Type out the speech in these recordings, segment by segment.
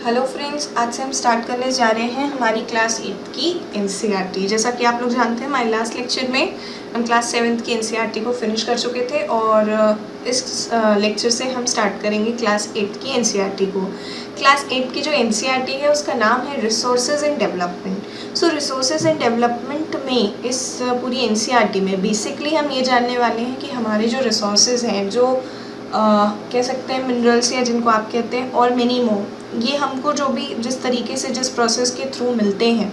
Hello friends, आज से हम स्टार्ट करने जा रहे हैं हमारी क्लास 8 की एनसीईआरटी। जैसा कि आप लोग जानते हैं, हमारे लास्ट लेक्चर में हम क्लास 7 की एनसीईआरटी को फिनिश कर चुके थे और इस लेक्चर से हम स्टार्ट करेंगे क्लास 8 की एनसीईआरटी को। क्लास 8 की जो एनसीईआरटी है उसका नाम है resources and development. So resources and development में इस पूरी एनसीईआरटी में बेसिकली हम ये जानने वाले हैं कि हमारे जो रिसोर्सेज हैं, जो कह सकते हैं मिनरल्स या जिनको आप कहते हैं, और मैनी मोर, ये हमको जो भी जिस तरीके से जिस प्रोसेस के थ्रू मिलते हैं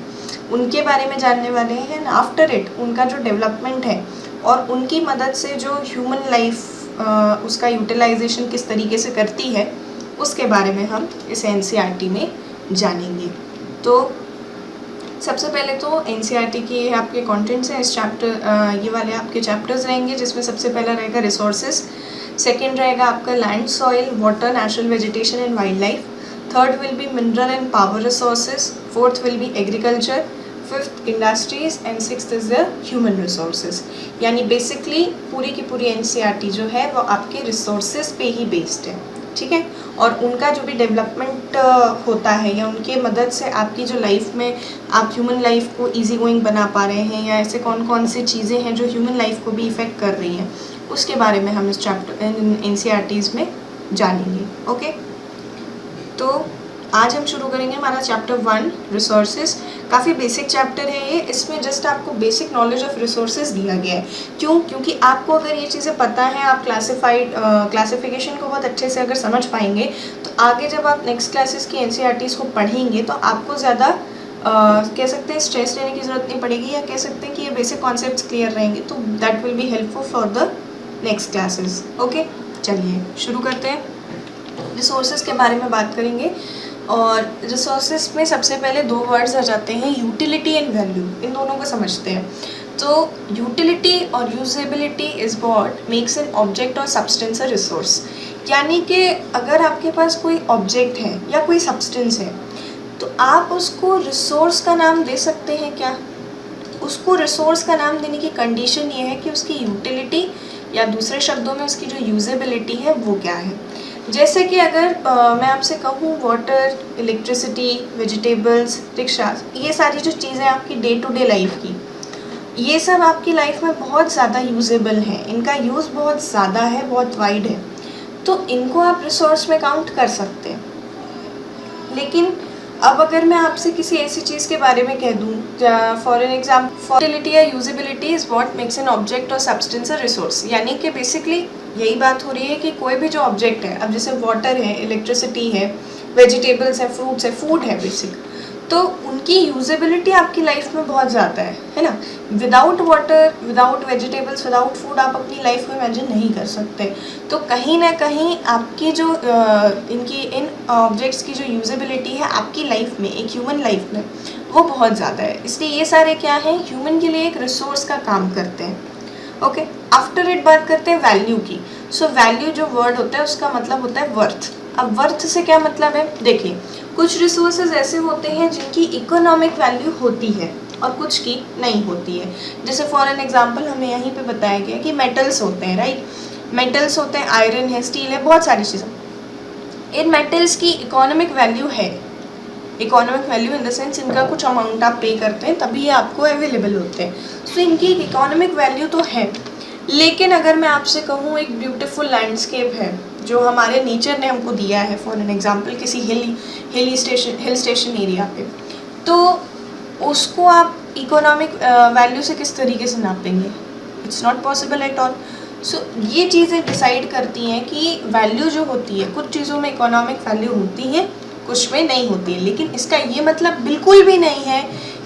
उनके बारे में जानने वाले हैं। एंड आफ्टर इट उनका जो डेवलपमेंट है और उनकी मदद से जो ह्यूमन लाइफ उसका यूटिलाइजेशन किस तरीके से करती है उसके बारे में हम इस एनसीईआरटी में जानेंगे। तो सबसे पहले तो एनसीईआरटी के आपके कंटेंट्स हैं। इस चैप्टर ये वाले आपके चैप्टर्स रहेंगे, जिसमें सबसे पहला रहेगा रिसोर्सेज, सेकेंड रहेगा आपका land, soil, water, natural vegetation and wild life, third will be mineral and power resources, fourth will be agriculture, fifth industries and sixth is the human resources. यानी बेसिकली पूरी की पूरी एनसीईआरटी जो है वो आपके रिसोर्सेज पे ही बेस्ड है, ठीक है। और उनका जो भी डेवलपमेंट होता है या उनके मदद से आपकी जो लाइफ में आप ह्यूमन लाइफ को इजी गोइंग बना पा रहे हैं, या ऐसे कौन कौन सी चीज़ें हैं जो ह्यूमन लाइफ को भी इफ़ेक्ट कर रही हैं, उसके बारे में हम इस चैप्टर एनसीईआरटीज़ में जानेंगे। ओके, तो आज हम शुरू करेंगे हमारा चैप्टर 1 रिसोर्सेज। काफ़ी बेसिक चैप्टर है ये। इसमें जस्ट आपको बेसिक नॉलेज ऑफ रिसोर्सेज दिया गया है। क्यों? क्योंकि आपको अगर ये चीज़ें पता है, आप क्लासिफिकेशन को बहुत अच्छे से अगर समझ पाएंगे, तो आगे जब आप नेक्स्ट क्लासेस की एनसीईआरटीज़ को पढ़ेंगे तो आपको ज़्यादा कह सकते हैं स्ट्रेस लेने की ज़रूरत नहीं पड़ेगी, या कह सकते हैं कि ये बेसिक कॉन्सेप्ट्स क्लियर रहेंगे, तो that will be helpful for the next classes. Okay, चलिए शुरू करते हैं। रिसोर्सेज के बारे में बात करेंगे, और रिसोर्सेज में सबसे पहले दो वर्ड्स आ जाते हैं, यूटिलिटी एंड वैल्यू। इन दोनों को समझते हैं। तो यूटिलिटी और usability is what makes an object और सब्सटेंस अ रिसोर्स। यानी कि अगर आपके पास कोई ऑब्जेक्ट है या कोई सब्सटेंस है, तो आप उसको रिसोर्स का नाम दे सकते हैं क्या? उसको रिसोर्स का नाम देने की कंडीशन ये है कि उसकी यूटिलिटी, या दूसरे शब्दों में उसकी जो यूजेबिलिटी है वो क्या है। जैसे कि अगर मैं आपसे कहूँ वाटर, इलेक्ट्रिसिटी, वेजिटेबल्स, रिक्शा, ये सारी जो चीज़ें आपकी डे टू डे लाइफ की, ये सब आपकी लाइफ में बहुत ज़्यादा यूजेबल हैं, इनका यूज़ बहुत ज़्यादा है, बहुत वाइड है, तो इनको आप रिसोर्स में काउंट कर सकते हैं। लेकिन अब अगर मैं आपसे किसी ऐसी चीज़ के बारे में कह दूँ, फॉर एन एग्जाम्पल, यूटिलिटी या usability is what makes an object और सब्सटेंस अ रिसोर्स। यानी कि बेसिकली यही बात हो रही है कि कोई भी जो ऑब्जेक्ट है, अब जैसे वाटर है, इलेक्ट्रिसिटी है, वेजिटेबल्स है, फ्रूट्स है, फूड है बेसिक, तो उनकी यूजेबिलिटी आपकी लाइफ में बहुत ज़्यादा है ना। Without water, without vegetables, without food आप अपनी लाइफ को इमेजिन नहीं कर सकते। तो कहीं ना कहीं आपकी जो इन ऑब्जेक्ट्स की जो यूजेबिलिटी है आपकी लाइफ में, एक ह्यूमन लाइफ में, वो बहुत ज़्यादा है। इसलिए ये सारे क्या हैं, ह्यूमन के लिए एक रिसोर्स का काम करते हैं। ओके, आफ्टर इट बात करते हैं वैल्यू की। सो वैल्यू जो वर्ड होता है उसका मतलब होता है वर्थ। अब वर्थ से क्या मतलब है? देखिए, कुछ रिसोर्सेज ऐसे होते हैं जिनकी इकोनॉमिक वैल्यू होती है और कुछ की नहीं होती है। जैसे फॉर एन एग्जांपल हमें यहीं पे बताया गया कि मेटल्स होते हैं, राइट। मेटल्स होते हैं, आयरन है, स्टील है, बहुत सारी चीज़ें। इन मेटल्स की इकोनॉमिक वैल्यू है। Economic value in the sense इनका कुछ अमाउंट आप पे करते हैं तभी ये आपको अवेलेबल होते हैं। सो इनकी इकोनॉमिक वैल्यू तो है। लेकिन अगर मैं आपसे कहूँ एक ब्यूटीफुल लैंडस्केप है जो हमारे नेचर ने हमको दिया है, फॉर एन एग्जांपल किसी हिल स्टेशन एरिया पे, तो उसको आप इकोनॉमिक वैल्यू से किस तरीके से नापेंगे? It's not possible at all. So ये चीज़ें डिसाइड करती हैं कि वैल्यू जो होती है, कुछ चीज़ों में इकोनॉमिक वैल्यू होती है, कुछ में नहीं होती है। लेकिन इसका ये मतलब बिल्कुल भी नहीं है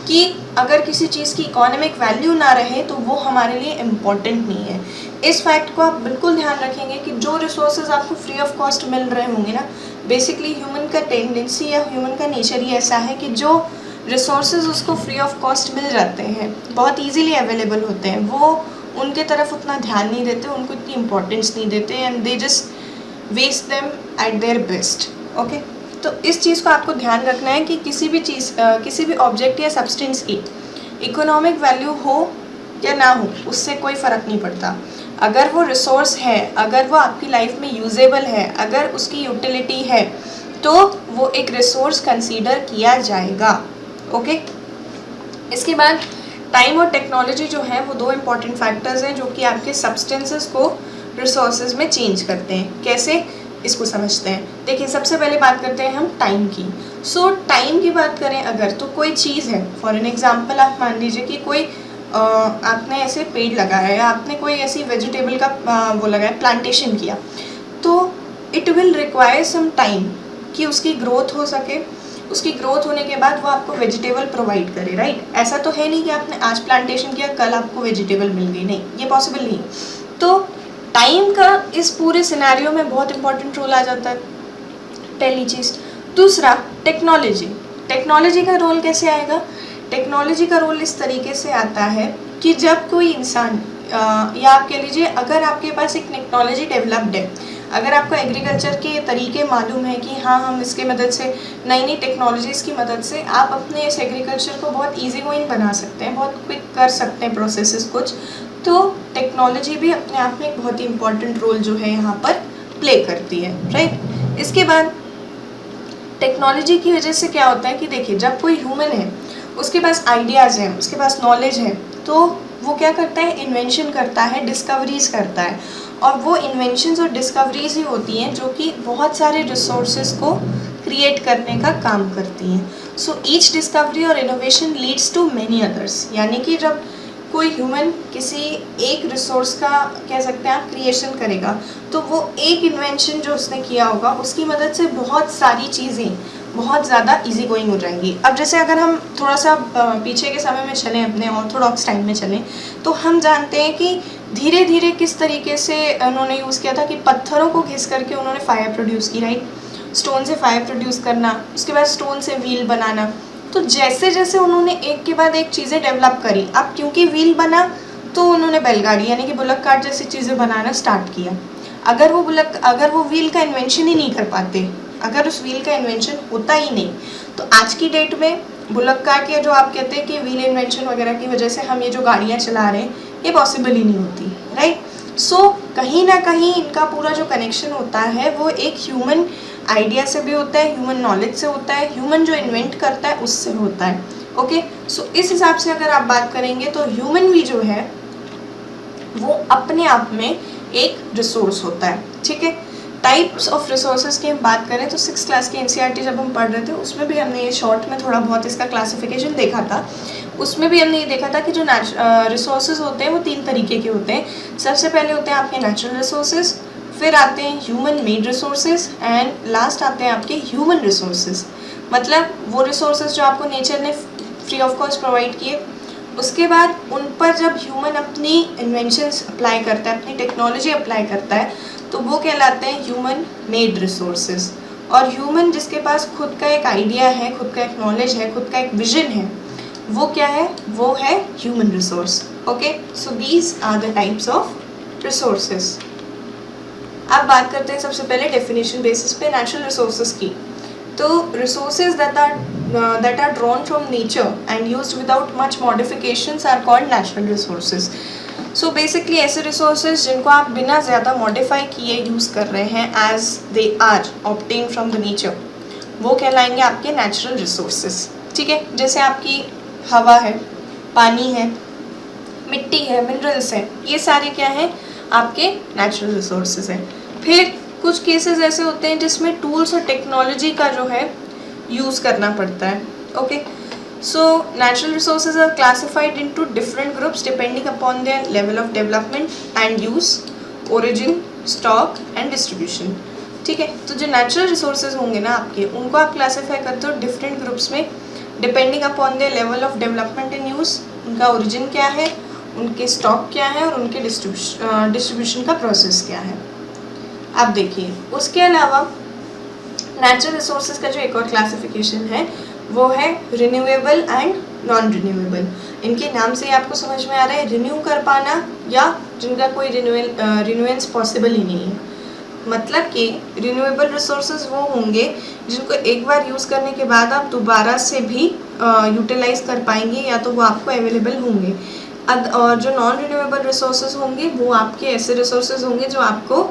कि अगर किसी चीज़ की इकोनॉमिक वैल्यू ना रहे तो वो हमारे लिए इम्पॉर्टेंट नहीं है। इस फैक्ट को आप बिल्कुल ध्यान रखेंगे कि जो रिसोर्सेज आपको फ्री ऑफ कॉस्ट मिल रहे होंगे ना, बेसिकली ह्यूमन का टेंडेंसी या ह्यूमन का नेचर ही ऐसा है कि जो रिसोर्सेज उसको फ्री ऑफ कॉस्ट मिल जाते हैं, बहुत ईजीली अवेलेबल होते हैं, वो उनके तरफ उतना ध्यान नहीं देते, उनको इतनी इम्पोर्टेंस नहीं देते, and they just waste them at their best. Okay, तो इस चीज़ को आपको ध्यान रखना है कि किसी भी चीज़, किसी भी ऑब्जेक्ट या सब्सटेंस की इकोनॉमिक वैल्यू हो या ना हो, उससे कोई फ़र्क नहीं पड़ता। अगर वो रिसोर्स है, अगर वो आपकी लाइफ में यूजेबल है, अगर उसकी यूटिलिटी है, तो वो एक रिसोर्स कंसीडर किया जाएगा। ओके, इसके बाद टाइम और टेक्नोलॉजी जो है वो दो इम्पॉर्टेंट फैक्टर्स हैं जो कि आपके सब्सटेंसेस को रिसोर्सेज में चेंज करते हैं। कैसे, इसको समझते हैं। देखिए, सबसे पहले बात करते हैं हम टाइम की। सो टाइम की बात करें अगर, तो कोई चीज़ है, फॉर एन एग्जांपल आप मान लीजिए कि कोई आपने ऐसे पेड़ लगाया या आपने कोई ऐसी वेजिटेबल का वो लगाया, प्लांटेशन किया, तो it will require some time कि उसकी ग्रोथ हो सके। उसकी ग्रोथ होने के बाद वो आपको वेजिटेबल प्रोवाइड करे, राइट। ऐसा तो है नहीं कि आपने आज प्लांटेशन किया कल आपको वेजिटेबल मिल गई, नहीं, ये पॉसिबल नहीं। तो टाइम का इस पूरे सिनेरियो में बहुत इंपॉर्टेंट रोल आ जाता है, पहली चीज़। दूसरा, टेक्नोलॉजी। टेक्नोलॉजी का रोल कैसे आएगा? टेक्नोलॉजी का रोल इस तरीके से आता है कि जब कोई इंसान या आप कह लीजिए अगर आपके पास एक टेक्नोलॉजी डेवलप्ड है, अगर आपको एग्रीकल्चर के तरीके मालूम है कि हाँ हम इसके मदद से, नई नई टेक्नोलॉजीज़ की मदद से आप अपने इस एग्रीकल्चर को बहुत ईजी गोइंग बना सकते हैं, बहुत क्विक कर सकते हैं प्रोसेसेस कुछ, तो टेक्नोलॉजी भी अपने आप में एक बहुत ही इम्पॉर्टेंट रोल जो है यहाँ पर प्ले करती है, राइट। इसके बाद टेक्नोलॉजी की वजह से क्या होता है कि देखिए, जब कोई ह्यूमन है उसके पास आइडियाज़ हैं, उसके पास नॉलेज है, तो वो क्या करता है, इन्वेंशन करता है, डिस्कवरीज करता है, और वो इन्वेंशंस और डिस्कवरीज ही होती हैं जो कि बहुत सारे रिसोर्सेज को क्रिएट करने का काम करती हैं। सो ईच डिस्कवरी और innovation leads to many others, यानी कि जब कोई ह्यूमन किसी एक रिसोर्स का, कह सकते हैं आप, क्रिएशन करेगा, तो वो एक इन्वेंशन जो उसने किया होगा उसकी मदद से बहुत सारी चीज़ें बहुत ज़्यादा इजी गोइंग हो जाएंगी। अब जैसे अगर हम थोड़ा सा पीछे के समय में चलें, अपने ऑर्थोडॉक्स टाइम में चलें, तो हम जानते हैं कि धीरे धीरे किस तरीके से उन्होंने यूज़ किया था कि पत्थरों को घिस करके उन्होंने फायर प्रोड्यूस की, राइट। स्टोन से फायर प्रोड्यूस करना, उसके बाद स्टोन से व्हील बनाना। तो जैसे जैसे उन्होंने एक के बाद एक चीज़ें डेवलप करी, अब क्योंकि व्हील बना तो उन्होंने बैलगाड़ी यानी कि बुलक कार्ट जैसी चीज़ें बनाना स्टार्ट किया। अगर वो व्हील का इन्वेंशन ही नहीं कर पाते, अगर उस व्हील का इन्वेंशन होता ही नहीं, तो आज की डेट में बुलक कार्ट या जो आप कहते हैं कि व्हील इन्वेंशन वगैरह की वजह से हम ये जो गाड़ियाँ चला रहे हैं, ये पॉसिबल ही नहीं होती, राइट। सो कहीं ना कहीं इनका पूरा जो कनेक्शन होता है वो एक ह्यूमन आइडिया से भी होता है, ह्यूमन नॉलेज से होता है, ह्यूमन जो इन्वेंट करता है उससे होता है। ओके, सो इस हिसाब से अगर आप बात करेंगे तो ह्यूमन भी जो है वो अपने आप में एक रिसोर्स होता है, ठीक है। टाइप्स ऑफ रिसोर्सेज की हम बात करें तो 6th क्लास की एनसीईआरटी जब हम पढ़ रहे थे उसमें भी हमने ये शॉर्ट में थोड़ा बहुत इसका क्लासिफिकेशन देखा था। उसमें भी हमने ये देखा था कि जो रिसोर्सेज होते हैं वो 3 तरीके के होते हैं। सबसे पहले होते हैं आपके नेचुरल रिसोर्सेज, फिर आते हैं human made resources, and last आते हैं आपके ह्यूमन रिसोर्सेज। मतलब वो रिसोर्सेज जो आपको नेचर ने फ्री ऑफ कॉस्ट प्रोवाइड किए, उसके बाद उन पर जब ह्यूमन अपनी इन्वेंशंस अप्लाई करता है, अपनी टेक्नोलॉजी अप्लाई करता है, तो वो कहलाते हैं ह्यूमन मेड रिसोर्सेज। और ह्यूमन जिसके पास खुद का एक आइडिया है, खुद का एक नॉलेज है, खुद का एक विजन है, वो क्या है, वो है human resource. Okay, so these are the types of resources. अब बात करते हैं सबसे पहले डेफिनेशन बेसिस पे नेचुरल रिसोर्सेज की। तो resources that are drawn from nature and used without much modifications are called natural resources. So basically ऐसे रिसोर्सेज जिनको आप बिना ज़्यादा मॉडिफाई किए यूज़ कर रहे हैं as they are obtain from the nature, वो कहलाएंगे आपके नेचुरल रिसोर्सेज, ठीक है। जैसे आपकी हवा है, पानी है, मिट्टी है, मिनरल्स हैं, ये सारे क्या हैं, आपके नेचुरल रिसोर्सेज हैं। फिर कुछ केसेस ऐसे होते हैं जिसमें टूल्स और टेक्नोलॉजी का जो है यूज़ करना पड़ता है। Okay, so natural resources are classified into different groups depending upon their level of development and use, origin, stock and distribution, ठीक है। तो जो नेचुरल रिसोर्सेज होंगे ना आपके, उनको आप क्लासीफाई करते हो डिफरेंट ग्रुप्स में depending upon their level of development and use, उनका ओरिजिन क्या है, उनके स्टॉक क्या है, और उनके डिस्ट्रीब्यूशन का प्रोसेस क्या है। अब देखिए, उसके अलावा नेचुरल रिसोर्सेज का जो एक और क्लासिफिकेशन है वो है रिन्यूएबल एंड नॉन रिन्यूएबल। इनके नाम से आपको समझ में आ रहा है, रिन्यू कर पाना या जिनका कोई रिन्यूएंस पॉसिबल ही नहीं है। मतलब कि रिन्यूएबल रिसोर्सेज वो होंगे जिनको एक बार यूज़ करने के बाद आप दोबारा से भी यूटिलाइज कर पाएंगे, या तो वो आपको अवेलेबल होंगे। और जो नॉन रिन्यूएबल रिसोर्सेज होंगे वो आपके ऐसे रिसोर्सेज होंगे जो आपको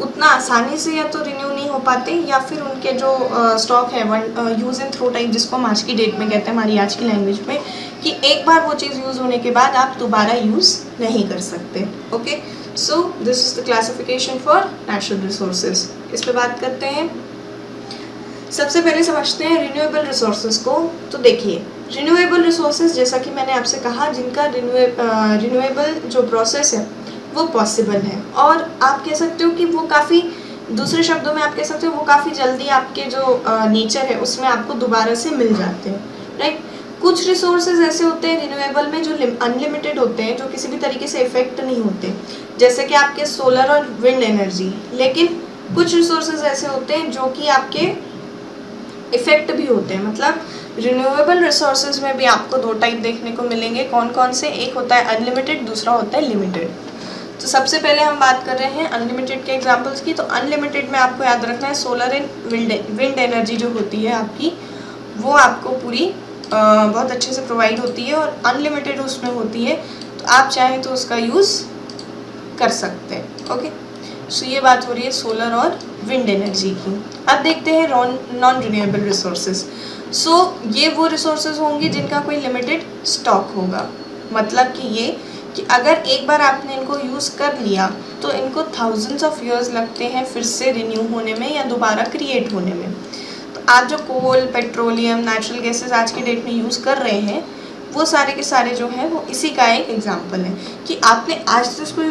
उतना आसानी से या तो रिन्यू नहीं हो पाते, या फिर उनके जो स्टॉक है one use and throw type, जिसको हम आज की डेट में कहते हैं हमारी आज की लैंग्वेज में, कि एक बार वो चीज़ यूज़ होने के बाद आप दोबारा यूज़ नहीं कर सकते। Okay, so this is the classification for natural resources. इस पर बात करते हैं। सबसे पहले समझते हैं रिन्यूएबल रिसोर्सेज को। तो देखिए, रिन्यूएबल रिसोर्सेज जैसा कि मैंने आपसे कहा, जिनका रिन्यूएबल जो प्रोसेस है वो पॉसिबल है, और आप कह सकते हो कि वो काफ़ी, दूसरे शब्दों में आप कह सकते हो वो काफ़ी जल्दी आपके जो नेचर है उसमें आपको दोबारा से मिल जाते हैं, राइट। कुछ रिसोर्सेज ऐसे होते हैं रिन्यूएबल में जो अनलिमिटेड होते हैं, जो किसी भी तरीके से इफेक्ट नहीं होते, जैसे कि आपके सोलर और विंड एनर्जी। लेकिन कुछ रिसोर्सेज ऐसे होते हैं जो कि आपके इफेक्ट भी होते हैं, मतलब रिन्यूएबल रिसोर्सेज में भी आपको दो टाइप देखने को मिलेंगे। कौन कौन से? एक होता है अनलिमिटेड, दूसरा होता है लिमिटेड। तो सबसे पहले हम बात कर रहे हैं अनलिमिटेड के एग्जांपल्स की। तो अनलिमिटेड में आपको याद रखना है सोलर एंड विंड एनर्जी जो होती है आपकी, वो आपको पूरी बहुत अच्छे से प्रोवाइड होती है, और अनलिमिटेड उसमें होती है, तो आप चाहें तो उसका यूज़ कर सकते हैं। ओके, सो ये बात हो रही है सोलर और विंड एनर्जी की। अब देखते हैं नॉन रिन्यूएबल रिसोर्सेज। सो ये वो रिसोर्सेज होंगे जिनका कोई लिमिटेड स्टॉक होगा, मतलब कि ये कि अगर एक बार आपने इनको यूज़ कर लिया तो इनको थाउजेंड्स ऑफ ईयर्स लगते हैं फिर से रिन्यू होने में या दोबारा क्रिएट होने में। तो आप जो कोल, पेट्रोलियम, नेचुरल गैसेस आज की डेट में यूज़ कर रहे हैं, वो सारे के सारे जो हैं वो इसी का एक एग्जाम्पल है कि आपने आज तो उसको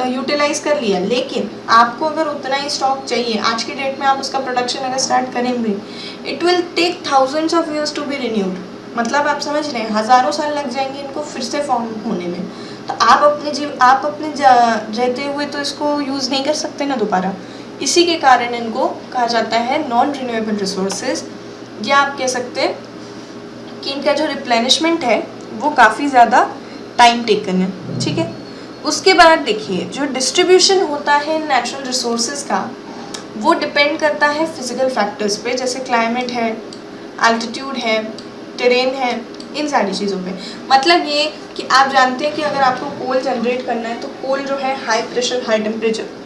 यूटिलाइज कर लिया, लेकिन आपको अगर उतना ही स्टॉक चाहिए आज की डेट में, आप उसका प्रोडक्शन अगर स्टार्ट करेंगे, it will take thousands of years to be renewed. मतलब आप समझ रहे हैं, हज़ारों साल लग जाएंगे इनको फिर से फॉर्म होने में। तो आप अपने रहते हुए तो इसको यूज़ नहीं कर सकते ना दोबारा। इसी के कारण इनको कहा जाता है नॉन रिन्यूएबल रिसोर्सेज, या आप कह सकते हैं कि इनका जो रिप्लेनिशमेंट है वो काफ़ी ज़्यादा टाइम टेकन है। ठीक है, उसके बाद देखिए जो डिस्ट्रीब्यूशन होता है नेचुरल रिसोर्सेज का, वो डिपेंड करता है फिजिकल फैक्टर्स पे, जैसे क्लाइमेट है, एल्टीट्यूड है, टेरेन है, इन सारी चीज़ों पे। मतलब ये कि आप जानते हैं कि अगर आपको कोल जनरेट करना है तो कोल जो है high pressure high temperature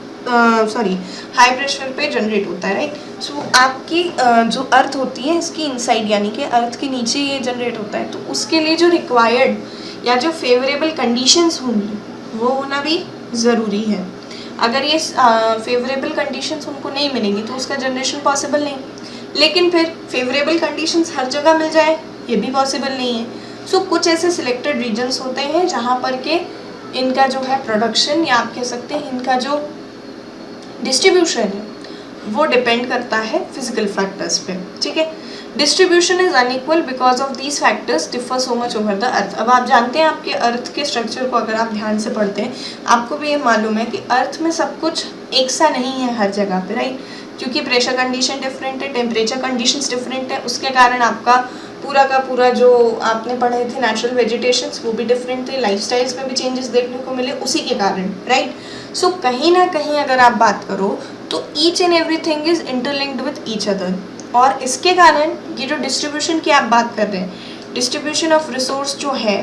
high pressure पे जनरेट होता है, राइट। सो आपकी जो अर्थ होती है इसकी इनसाइड, यानी कि अर्थ के नीचे ये जनरेट होता है, तो उसके लिए जो रिक्वायर्ड या जो फेवरेबल कंडीशंस होंगी वो होना भी ज़रूरी है। अगर ये फेवरेबल कंडीशंस उनको नहीं मिलेंगी तो उसका जनरेशन पॉसिबल नहीं। लेकिन फिर फेवरेबल कंडीशंस हर जगह मिल जाए ये भी पॉसिबल नहीं है। सो कुछ ऐसे सिलेक्टेड रीजन्स होते हैं जहाँ पर के इनका जो है प्रोडक्शन, या आप कह सकते हैं इनका जो डिस्ट्रीब्यूशन है वो डिपेंड करता है फिजिकल फैक्टर्स पे। ठीक है, distribution is unequal because of these factors differ so much over the earth. अब आप जानते हैं आपके अर्थ के स्ट्रक्चर को अगर आप ध्यान से पढ़ते हैं, आपको भी ये मालूम है कि अर्थ में सब कुछ एक सा नहीं है हर जगह पे, राइट। क्योंकि प्रेशर कंडीशन डिफरेंट है, टेम्परेचर कंडीशंस डिफरेंट है, उसके कारण आपका पूरा का पूरा जो आपने पढ़े थे नेचुरल वेजिटेशंस वो भी डिफरेंट थे, लाइफस्टाइल्स में भी चेंजेस देखने को मिले उसी के कारण, राइट। सो कहीं ना कहीं अगर आप बात करो तो each and everything is interlinked with each other, और इसके कारण ये जो डिस्ट्रीब्यूशन की आप बात कर रहे हैं, डिस्ट्रीब्यूशन ऑफ रिसोर्स जो है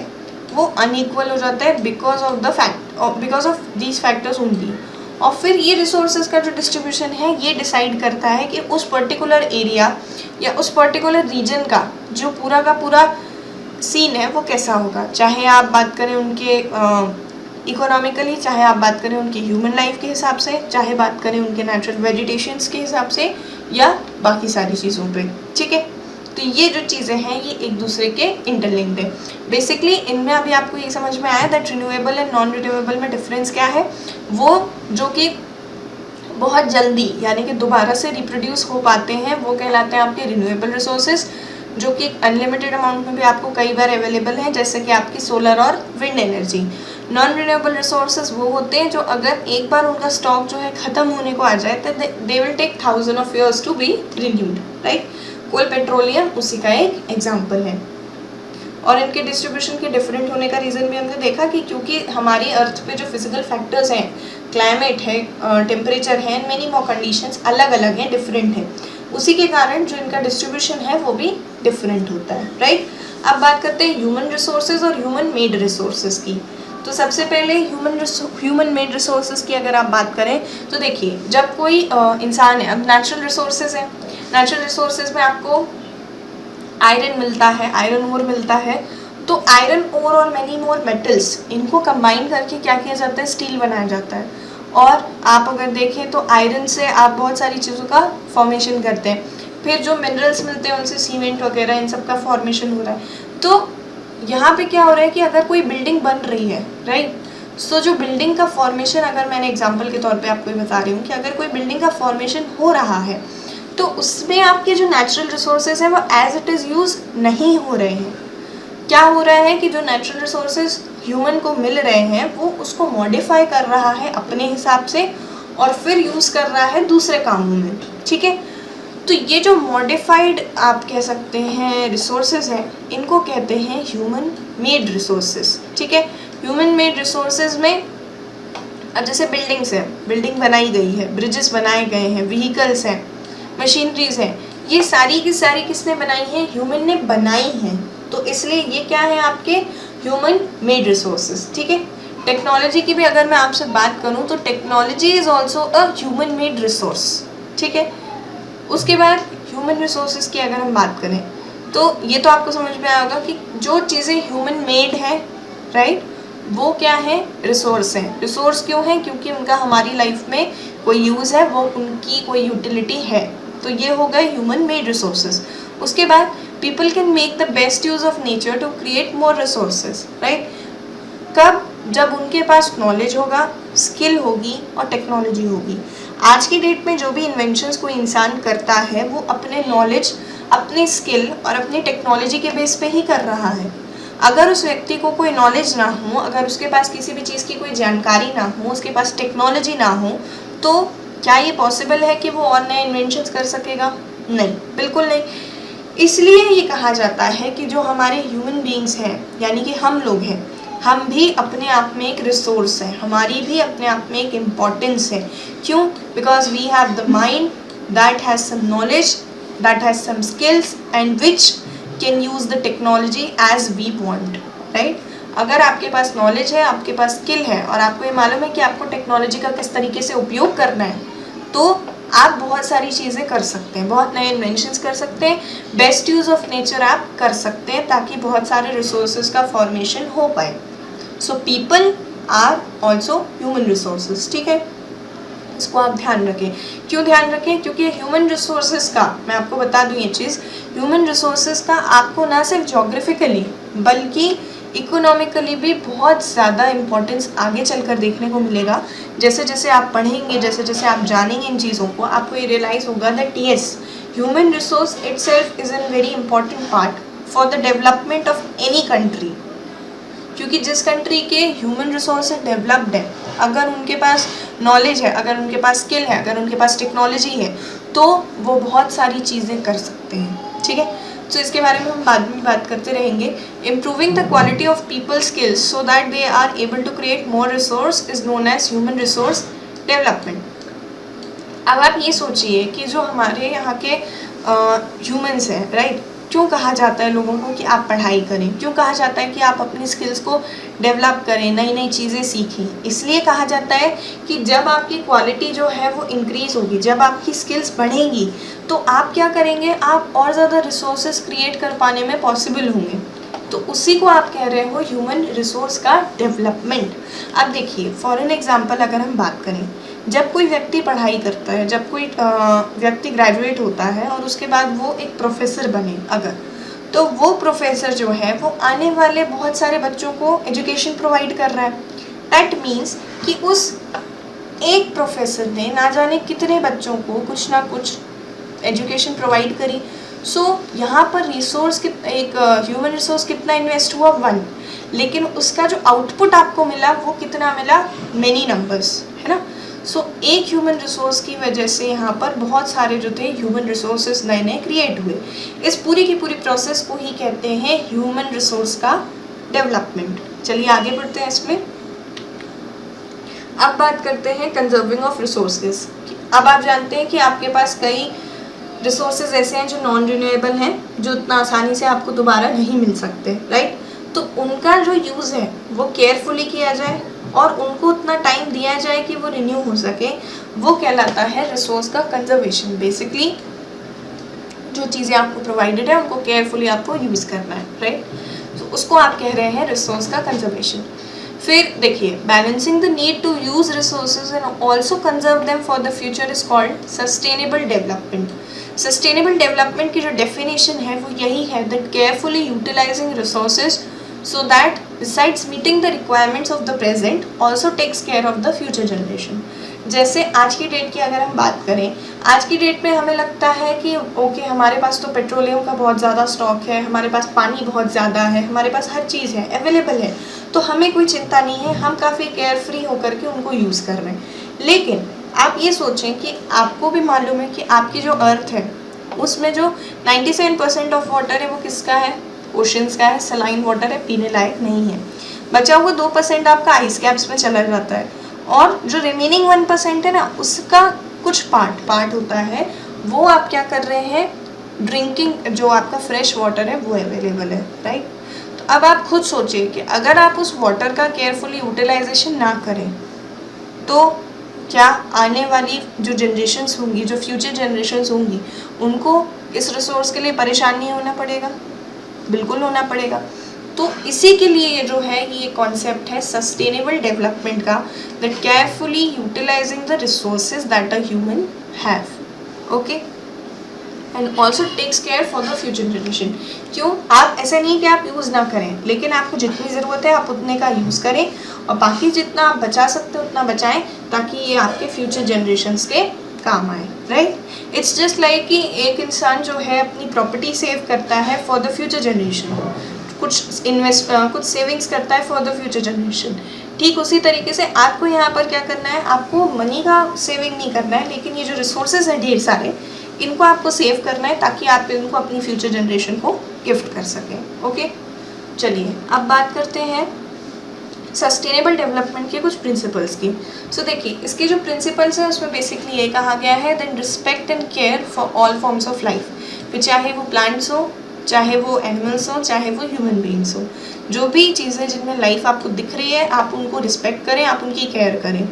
वो अनइक्वल हो जाता है because of these factors only. और फिर ये रिसोर्सेज का जो डिस्ट्रीब्यूशन है ये डिसाइड करता है कि उस पर्टिकुलर एरिया या उस पर्टिकुलर रीजन का जो पूरा का पूरा सीन है वो कैसा होगा। चाहे आप बात करें उनके इकोनॉमिकली, चाहे आप बात करें उनकी ह्यूमन लाइफ के हिसाब से, चाहे बात करें उनके नेचुरल वेजिटेशंस के हिसाब से, या बाकी सारी चीज़ों पे। ठीक है, तो ये जो चीज़ें हैं ये एक दूसरे के इंटरलिंक्ड है। बेसिकली इनमें अभी आपको ये समझ में आया that renewable and non renewable में डिफरेंस क्या है। वो जो कि बहुत जल्दी यानी कि दोबारा से रिप्रोड्यूस हो पाते हैं वो कहलाते हैं आपके रिन्यूएबल रिसोर्सेज, जो कि अनलिमिटेड अमाउंट में भी आपको कई बार अवेलेबल हैं, जैसे कि आपकी सोलर और wind energy. Non renewable resources वो होते हैं जो अगर एक बार उनका स्टॉक जो है ख़त्म होने को आ जाए तो they will take thousand of years to be renewed, right. Coal, petroleum उसी का एक एग्जाम्पल है। और इनके डिस्ट्रीब्यूशन के डिफरेंट होने का रीज़न भी हमने देखा कि क्योंकि हमारी अर्थ पे जो फिजिकल फैक्टर्स हैं, क्लाइमेट है, टेम्परेचर है, मेनी मोर कंडीशंस अलग अलग हैं, डिफरेंट हैं, उसी के कारण जो इनका डिस्ट्रीब्यूशन है वो भी डिफरेंट होता है, राइट। अब बात करते हैं ह्यूमन रिसोर्सेज और ह्यूमन मेड रिसोर्सेज की। तो सबसे पहले ह्यूमन मेड रिसोर्सेज की अगर आप बात करें तो देखिए, जब कोई इंसान है, अब नेचुरल रिसोर्सेज है, नेचुरल रिसोर्सेज में आपको आयरन मिलता है, आयरन ओर मिलता है, तो आयरन ओर और मैनी मोर मेटल्स, इनको कंबाइन करके क्या किया जाता है, स्टील बनाया जाता है। और आप अगर देखें तो आयरन से आप बहुत सारी चीज़ों का फॉर्मेशन करते हैं, फिर जो मिनरल्स मिलते हैं उनसे सीमेंट वगैरह इन सब का फॉर्मेशन हो रहा है। तो यहाँ पे क्या हो रहा है कि अगर कोई बिल्डिंग बन रही है, राइट, सो जो बिल्डिंग का फॉर्मेशन, अगर मैंने एग्जांपल के तौर पे आपको बता रही हूँ कि अगर कोई बिल्डिंग का फॉर्मेशन हो रहा है तो उसमें आपके जो नेचुरल रिसोर्सेज हैं वो एज इट इज़ यूज़ नहीं हो रहे हैं। क्या हो रहा है कि जो नेचुरल रिसोर्सेज ह्यूमन को मिल रहे हैं वो उसको मॉडिफाई कर रहा है अपने हिसाब से और फिर यूज़ कर रहा है दूसरे कामों में, ठीक है। तो ये जो मॉडिफाइड आप कह सकते हैं रिसोर्सेज हैं, इनको कहते हैं ह्यूमन मेड रिसोर्सेज, ठीक है। ह्यूमन मेड रिसोर्सेज में अब जैसे बिल्डिंग्स हैं, बिल्डिंग बनाई गई है, ब्रिजेस बनाए गए हैं, व्हीकल्स हैं, मशीनरीज हैं, ये सारी की सारी किसने बनाई है, ह्यूमन ने बनाई हैं। तो इसलिए ये क्या है, आपके ह्यूमन मेड रिसोर्सेज, ठीक है। टेक्नोलॉजी की भी अगर मैं आपसे बात करूं तो technology is also a human made resource, ठीक है। उसके बाद ह्यूमन रिसोर्सेज की अगर हम बात करें तो ये तो आपको समझ में आएगा कि जो चीज़ें ह्यूमन मेड है, राइट, वो क्या है, रिसोर्स हैं। रिसोर्स क्यों है, क्योंकि उनका हमारी लाइफ में कोई यूज़ है, वो उनकी कोई यूटिलिटी है। तो ये हो गए ह्यूमन मेड रिसोर्सेज। उसके बाद people can make the best use of nature to create more resources, right. कब, जब उनके पास नॉलेज होगा, स्किल होगी और टेक्नोलॉजी होगी। आज की डेट में जो भी इन्वेंशंस कोई इंसान करता है वो अपने नॉलेज, अपने स्किल और अपनी टेक्नोलॉजी के बेस पे ही कर रहा है। अगर उस व्यक्ति को कोई नॉलेज ना हो, अगर उसके पास किसी भी चीज़ की कोई जानकारी ना हो, उसके पास टेक्नोलॉजी ना हो, तो क्या ये पॉसिबल है कि वो और नए इन्वेंशंस कर सकेगा? नहीं, बिल्कुल नहीं। इसलिए ये कहा जाता है कि जो हमारे ह्यूमन बीइंग्स हैं, यानी कि हम लोग हैं, हम भी अपने आप में एक रिसोर्स है, हमारी भी अपने आप में एक इम्पॉर्टेंस है। क्यों? Because we have the mind that has some knowledge, that has some skills and which can use the technology as we want, right. अगर आपके पास नॉलेज है, आपके पास स्किल है और आपको ये मालूम है कि आपको टेक्नोलॉजी का किस तरीके से उपयोग करना है, तो आप बहुत सारी चीज़ें कर सकते हैं, बहुत नए इन्वेंशंस कर सकते हैं, बेस्ट यूज़ ऑफ नेचर आप कर सकते हैं ताकि बहुत सारे रिसोर्सेज का फॉर्मेशन हो पाए। So people are also human resources, ठीक है, इसको आप ध्यान रखें। क्यों ध्यान रखें? क्योंकि ह्यूमन रिसोर्सेज का, मैं आपको बता दूं ये चीज़, ह्यूमन रिसोर्सेज का आपको ना सिर्फ जोग्राफिकली बल्कि इकोनॉमिकली भी बहुत ज़्यादा इम्पोर्टेंस आगे चलकर देखने को मिलेगा। जैसे जैसे आप पढ़ेंगे, जैसे जैसे आप जानेंगे इन चीज़ों को, आपको ये रियलाइज़ होगा that yes, human resource itself is an very important part for the development of any country. क्योंकि जिस कंट्री के ह्यूमन रिसोर्स डेवलप्ड है, अगर उनके पास नॉलेज है, अगर उनके पास स्किल है, अगर उनके पास टेक्नोलॉजी है, तो वो बहुत सारी चीज़ें कर सकते हैं, ठीक है। तो इसके बारे में हम बाद में बात करते रहेंगे। Improving the quality of people skills so that they are able to create more resource is known as human resource development. अब आप ये सोचिए कि जो हमारे यहाँ के ह्यूमंस हैं, राइट, क्यों कहा जाता है लोगों को कि आप पढ़ाई करें, क्यों कहा जाता है कि आप अपनी स्किल्स को डेवलप करें, नई नई चीज़ें सीखें? इसलिए कहा जाता है कि जब आपकी क्वालिटी जो है वो इंक्रीज़ होगी, जब आपकी स्किल्स बढ़ेंगी, तो आप क्या करेंगे, आप और ज़्यादा रिसोर्सेज क्रिएट कर पाने में पॉसिबल होंगे। तो उसी को आप कह रहे हो ह्यूमन रिसोर्स का डेवलपमेंट। अब देखिए, फॉर एन एग्जाम्पल अगर हम बात करें, जब कोई व्यक्ति पढ़ाई करता है, जब कोई व्यक्ति ग्रेजुएट होता है और उसके बाद वो एक प्रोफेसर बने अगर, तो वो प्रोफेसर जो है वो आने वाले बहुत सारे बच्चों को एजुकेशन प्रोवाइड कर रहा है। दैट मीन्स कि उस एक प्रोफेसर ने ना जाने कितने बच्चों को कुछ ना कुछ एजुकेशन प्रोवाइड करी। सो यहाँ पर रिसोर्स एक ह्यूमन रिसोर्स कितना इन्वेस्ट हुआ? 1, लेकिन उसका जो आउटपुट आपको मिला वो कितना मिला? मेनी नंबर्स, है ना। सो एक ह्यूमन रिसोर्स की वजह से यहाँ पर बहुत सारे जो थे ह्यूमन रिसोर्सेज नए नए क्रिएट हुए। इस पूरी की पूरी प्रोसेस को ही कहते हैं ह्यूमन रिसोर्स का डेवलपमेंट। चलिए आगे बढ़ते हैं इसमें। अब बात करते हैं कंजर्विंग ऑफ रिसोर्सेज। अब आप जानते हैं कि आपके पास कई रिसोर्सेज ऐसे हैं जो नॉन रिन्यूएबल हैं, जो इतना आसानी से आपको दोबारा नहीं मिल सकते, राइट। तो उनका जो यूज़ है वो केयरफुली किया जाए और उनको उतना टाइम दिया जाए कि वो रिन्यू हो सके, वो कहलाता है रिसोर्स का कंजर्वेशन। बेसिकली जो चीज़ें आपको प्रोवाइडेड है उनको केयरफुली आपको यूज़ करना है, राइट। तो उसको आप कह रहे हैं रिसोर्स का कंजर्वेशन। फिर देखिए, balancing the need to use resources and also conserve them for the future is called sustainable development. Sustainable development की जो डेफिनेशन है वो यही है that carefully utilising resources so that besides meeting the requirements of the present also takes care of the future generation। जैसे आज की date की अगर हम बात करें, आज की डेट में हमें लगता है कि ओके हमारे पास तो पेट्रोलियम का बहुत ज़्यादा स्टॉक है, हमारे पास पानी बहुत ज़्यादा है, हमारे पास हर चीज़ है, अवेलेबल है, तो हमें कोई चिंता नहीं है, हम काफ़ी केयर फ्री होकर के उनको यूज़ कर रहे हैं। लेकिन आप ये सोचें कि आपको भी मालूम है कि आपकी जो अर्थ है उसमें जो 97% ऑफ वाटर है वो किसका है? ओशंस का है, सलाइन वाटर है, पीने लायक नहीं है। बचा हुआ 2% आपका आइस कैप्स में चला जाता है और जो रिमेनिंग 1% है ना, उसका कुछ पार्ट होता है, वो आप क्या कर रहे हैं, ड्रिंकिंग जो आपका फ्रेश वाटर है वो अवेलेबल है, राइट। तो अब आप खुद सोचिए कि अगर आप उस वाटर का केयरफुली यूटिलाइजेशन ना करें तो क्या आने वाली जो जनरेशन्स होंगी, जो फ्यूचर जनरेशन्स होंगी, उनको इस रिसोर्स के लिए परेशान नहीं होना पड़ेगा? बिल्कुल होना पड़ेगा। तो इसी के लिए ये जो है ये कॉन्सेप्ट है सस्टेनेबल डेवलपमेंट का, that carefully utilising the resources that a human have, okay, and also takes care for the future generation. क्यों? आप ऐसा नहीं कि आप यूज़ ना करें, लेकिन आपको जितनी ज़रूरत है आप उतने का यूज़ करें और बाकी जितना आप बचा सकते हो उतना बचाएं, ताकि ये आपके फ्यूचर जनरेशन्स के काम आए, राइट। इट्स जस्ट लाइक कि एक इंसान जो है अपनी प्रॉपर्टी सेव करता है फॉर द फ्यूचर जनरेशन, कुछ सेविंग्स करता है फॉर द फ्यूचर जनरेशन। ठीक उसी तरीके से आपको यहाँ पर क्या करना है, आपको मनी का सेविंग नहीं करना है, लेकिन ये जो रिसोर्सेज हैं ढेर सारे, इनको आपको सेव करना है ताकि आप इनको अपनी फ्यूचर जनरेशन को गिफ्ट कर सकें, ओके। चलिए अब बात करते हैं सस्टेनेबल डेवलपमेंट के कुछ प्रिंसिपल्स की। सो देखिए, इसके जो प्रिंसिपल्स हैं उसमें बेसिकली ये कहा गया है then respect and care for all forms of life, फिर चाहे वो प्लांट्स हो, चाहे वो एनिमल्स हो, चाहे वो ह्यूमन बीइंग्स हो, जो भी चीज़ें जिनमें लाइफ आपको दिख रही है आप उनको रिस्पेक्ट करें, आप उनकी केयर करें।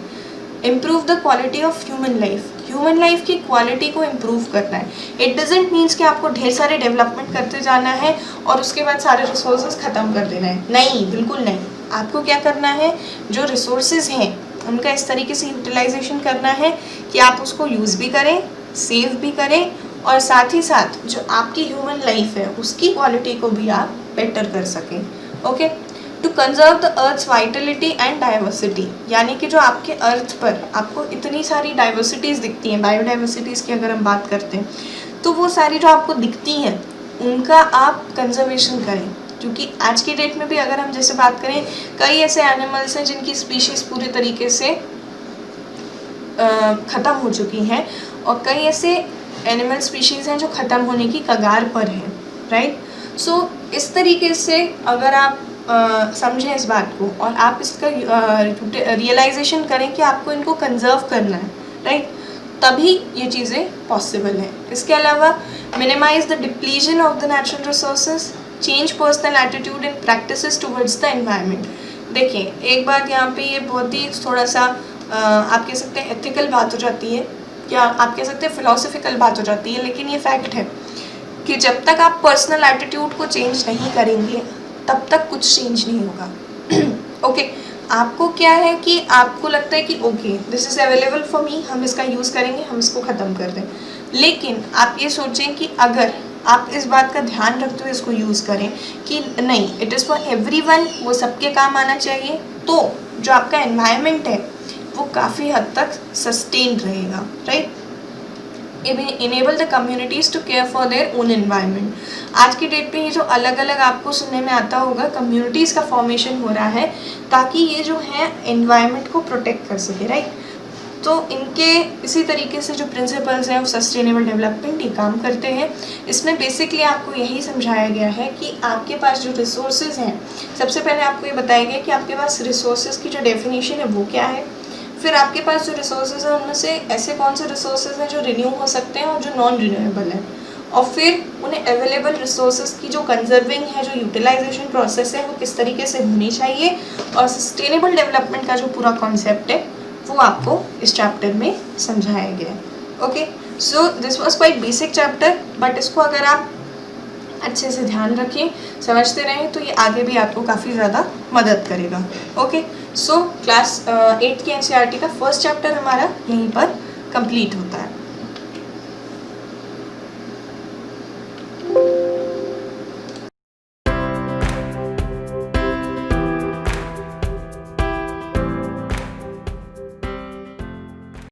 Improve the quality of human life, human life की क्वालिटी को इम्प्रूव करना है। इट डजेंट मीन्स कि आपको ढेर सारे डेवलपमेंट करते जाना है और उसके बाद सारे रिसोर्सेज ख़त्म कर देना है, नहीं, बिल्कुल नहीं। आपको क्या करना है, जो रिसोर्सेज हैं उनका इस तरीके से यूटिलाइजेशन करना है कि आप उसको यूज़ भी करें, सेव भी करें और साथ ही साथ जो आपकी ह्यूमन लाइफ है उसकी क्वालिटी को भी आप बेटर कर सकें, okay. To conserve the earth's vitality and diversity, यानी कि जो आपके अर्थ पर आपको इतनी सारी डाइवर्सिटीज़ दिखती हैं, बायोडाइवर्सिटीज़ की अगर हम बात करते हैं, तो वो सारी जो आपको दिखती हैं उनका आप कंजर्वेशन करें। क्योंकि आज की डेट में भी अगर हम जैसे बात करें, कई ऐसे एनिमल्स हैं जिनकी स्पीशीज़ पूरी तरीके से ख़त्म हो चुकी हैं और कई ऐसे एनिमल स्पीशीज़ हैं जो ख़त्म होने की कगार पर हैं, राइट। सो इस तरीके से अगर आप समझें इस बात को और आप इसका रियलाइजेशन करें कि आपको इनको कंजर्व करना है, राइट, तभी ये चीज़ें पॉसिबल हैं। इसके अलावा minimise the depletion of the natural resources, change personal attitude and practices towards the environment. देखिए, एक बात यहाँ पे ये बहुत ही थोड़ा सा आप कह सकते हैं एथिकल बात हो जाती है, या आप कह सकते हैं फिलोसफिकल बात हो जाती है, लेकिन ये फैक्ट है कि जब तक आप पर्सनल एटीट्यूड को चेंज नहीं करेंगे तब तक कुछ चेंज नहीं होगा, ओके। आपको क्या है कि आपको लगता है कि okay this is available for me, हम इसका यूज़ करेंगे, हम इसको ख़त्म कर दें, लेकिन आप ये सोचें कि अगर आप इस बात का ध्यान रखते हुए इसको यूज़ करें कि नहीं, इट इज़ फॉर एवरीवन, वो सबके काम आना चाहिए, तो जो आपका एनवायरनमेंट है वो काफ़ी हद तक सस्टेन्ड रहेगा, right. Enable the communities to care for their own environment. आज की डेट पे ये जो अलग अलग आपको सुनने में आता होगा, कम्युनिटीज़ का फॉर्मेशन हो रहा है ताकि ये जो है एनवायरनमेंट को प्रोटेक्ट कर सके, राइट। तो इनके इसी तरीके से जो प्रिंसिपल्स हैं सस्टेनेबल डेवलपमेंट ये काम करते हैं। इसमें बेसिकली आपको यही समझाया गया है कि आपके पास जो रिसोर्सेज हैं, सबसे पहले आपको ये बताया गया कि आपके पास रिसोर्सेज की जो डेफिनेशन है वो क्या है, फिर आपके पास जो रिसोर्सेज हैं उनमें से ऐसे कौन से रिसोर्सेज हैं जो रिन्यू हो सकते हैं और जो नॉन रिन्यूएबल हैं, और फिर उन्हें अवेलेबल रिसोर्सेज की जो कंजर्विंग है, जो यूटिलाइजेशन प्रोसेस है वो किस तरीके से होनी चाहिए, और सस्टेनेबल डेवलपमेंट का जो पूरा कॉन्सेप्ट है वो आपको इस चैप्टर में समझाया गया है। Okay, so this was quite basic chapter, but इसको अगर आप अच्छे से ध्यान रखें, समझते रहें, तो ये आगे भी आपको काफ़ी ज़्यादा मदद करेगा। ओके, सो क्लास 8 की एनसीईआरटी का फर्स्ट चैप्टर हमारा यहीं पर कंप्लीट होता है।